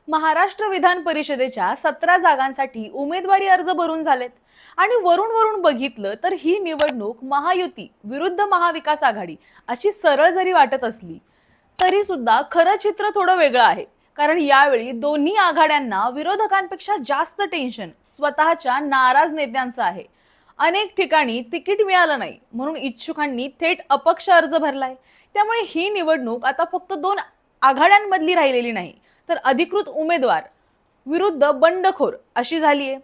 महाराष्ट्र विधान परिषदेच्या 17 जागांसाठी उमेदवारी अर्ज भरून झालेत आणि वरून वरून बघितलं तर ही निवडणूक महायुती विरुद्ध महाविकास आघाडी अशी सरळ जरी वाटत असली तरी सुद्धा खरं चित्र थोडं वेगळं आहे. कारण यावेळी दोन्ही आघाड्यांना विरोधकांपेक्षा जास्त टेन्शन स्वतःच्या नाराज नेत्यांचं आहे. अनेक ठिकाणी तिकीट मिळालं नाही म्हणून इच्छुकांनी थेट अपक्ष अर्ज भरलाय. त्यामुळे ही निवडणूक आता फक्त दोन आघाड्यांमधली राहिलेली नाही तर अधिकृत उमेदवार विरुद्ध बंडखोर अशी झालीये.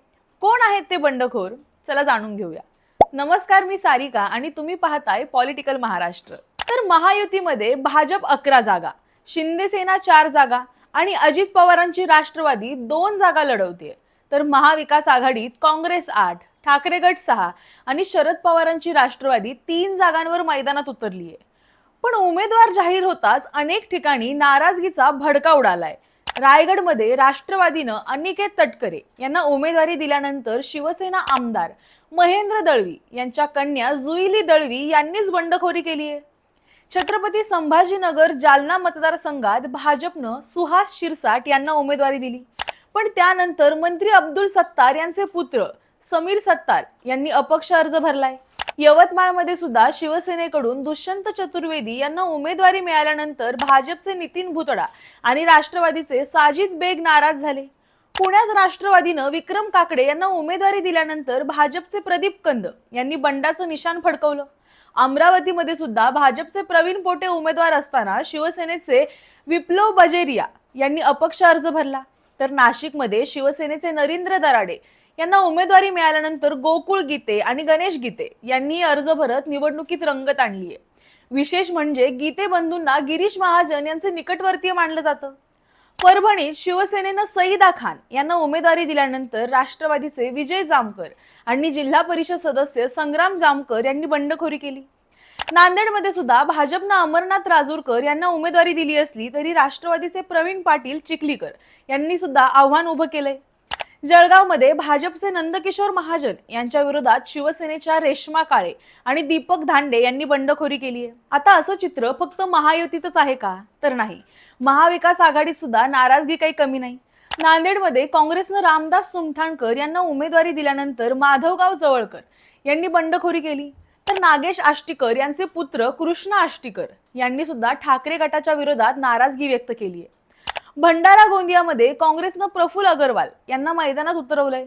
कोण आहेत ते बंडखोर? चला जाणून घेऊया. नमस्कार, मी सारिका आणि तुम्ही पाहताय पॉलिटिकल महाराष्ट्र. तर महायुतीमध्ये भाजप 11 जागा, शिंदे सेना 4 जागा आणि अजित पवारांची राष्ट्रवादी 2 जागा लढवते. तर महाविकास आघाडीत काँग्रेस 8, ठाकरे गट 6 आणि शरद पवारांची राष्ट्रवादी 3 जागांवर मैदानात उतरली आहे. पण उमेदवार जाहीर होताच अनेक ठिकाणी नाराजगीचा भडका उडालाय. रायगडमध्ये राष्ट्रवादीनं अनिकेत तटकरे यांना उमेदवारी दिल्यानंतर शिवसेना आमदार महेंद्र दळवी यांच्या कन्या जुईली दळवी यांनीच बंडखोरी केली आहे. छत्रपती संभाजीनगर जालना मतदारसंघात भाजपनं सुहास शिरसाट यांना उमेदवारी दिली. पण त्यानंतर मंत्री अब्दुल सत्तार यांचे पुत्र समीर सत्तार यांनी अपक्ष अर्ज भरलाय. यवतमाळमध्ये सुद्धा शिवसेनेकडून दुष्यंत चतुर्वेदी यांना उमेदवारी मिळाल्यानंतर भाजपचे नितीन भुतडा आणि राष्ट्रवादीचे साजिद बेग नाराज झाले. पुण्यात राष्ट्रवादीनं विक्रम काकडे यांना उमेदवारी दिल्यानंतर भाजपचे प्रदीप कंद यांनी बंडाचं निशाण फडकवलं. अमरावतीमध्ये सुद्धा भाजपचे प्रवीण पोटे उमेदवार असताना शिवसेनेचे विप्लव बजेरिया यांनी अपक्ष अर्ज भरला. तर नाशिकमध्ये शिवसेनेचे नरेंद्र दराडे यांना उमेदवारी मिळाल्यानंतर गोकुळ गीते आणि गणेश गीते यांनी अर्ज भरत निवडणुकीत रंगत आणली आहे. विशेष म्हणजे गीते बंधूंना गिरीश महाजन यांचे निकटवर्तीय मानलं जातं. परभणीत शिवसेनेनं सईदा खान यांना उमेदवारी दिल्यानंतर राष्ट्रवादीचे विजय जामकर आणि जिल्हा परिषद सदस्य संग्राम जामकर यांनी बंडखोरी केली. नांदेडमध्ये सुद्धा भाजपनं अमरनाथ राजूरकर यांना उमेदवारी दिली असली तरी राष्ट्रवादीचे प्रवीण पाटील चिखलीकर यांनी सुद्धा आव्हान उभं केलंय. जळगावमध्ये भाजपचे नंदकिशोर महाजन यांच्या विरोधात शिवसेनेच्या रेश्मा काळे आणि दीपक धांडे यांनी बंडखोरी केली आहे. आता असं चित्र फक्त महायुतीतच आहे का? तर नाही, महाविकास आघाडीत सुद्धा नाराजगी काही कमी नाही. नांदेडमध्ये काँग्रेसनं रामदास सुमठाणकर यांना उमेदवारी दिल्यानंतर माधवगाव जवळकर यांनी बंडखोरी केली. तर नागेश आष्टीकर यांचे पुत्र कृष्ण आष्टीकर यांनी सुद्धा ठाकरे गटाच्या विरोधात नाराजगी व्यक्त केली आहे. भंडारा गोंदियामध्ये काँग्रेसनं प्रफुल्ल अग्रवाल यांना मैदानात उतरवलंय.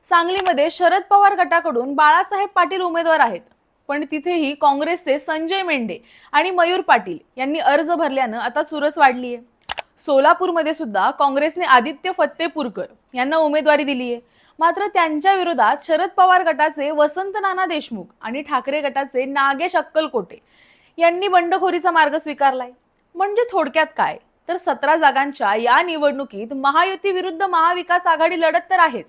सांगलीमध्ये शरद पवार गटाकडून बाळासाहेब पाटील उमेदवार आहेत, पण तिथेही काँग्रेसचे संजय मेंढे आणि मयूर पाटील यांनी अर्ज भरल्यानं आता चुरस वाढली आहे. सोलापूरमध्ये सुद्धा काँग्रेसने आदित्य फत्तेपूरकर यांना उमेदवारी दिली आहे. मात्र त्यांच्या विरोधात शरद पवार गटाचे वसंत नाना देशमुख आणि ठाकरे गटाचे नागेश अक्कलकोटे यांनी बंडखोरीचा मार्ग स्वीकारलाय. म्हणजे थोडक्यात काय तर 17 जागांच्या या निवडणुकीत महायुती विरुद्ध महाविकास आघाडी लढत तर आहेच,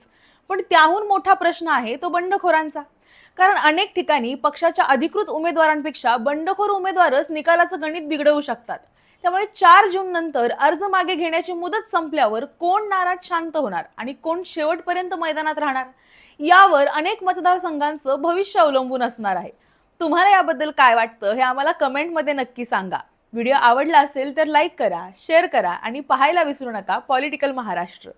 पण त्याहून मोठा प्रश्न आहे तो बंडखोरांचा. कारण अनेक ठिकाणी पक्षाच्या अधिकृत उमेदवारांपेक्षा बंडखोर उमेदवारच निकालाचं गणित बिघडवू शकतात. त्यामुळे 4 जून नंतर अर्ज मागे घेण्याची मुदत संपल्यावर कोण नाराज शांत होणार आणि कोण शेवटपर्यंत मैदानात राहणार यावर अनेक मतदारसंघांचं भविष्य अवलंबून असणार आहे. तुम्हाला याबद्दल काय वाटतं हे आम्हाला कमेंटमध्ये नक्की सांगा. व्हिडिओ आवडला असेल तर लाईक करा, शेअर करा आणि पाहायला विसरू नका पॉलिटिकल महाराष्ट्र.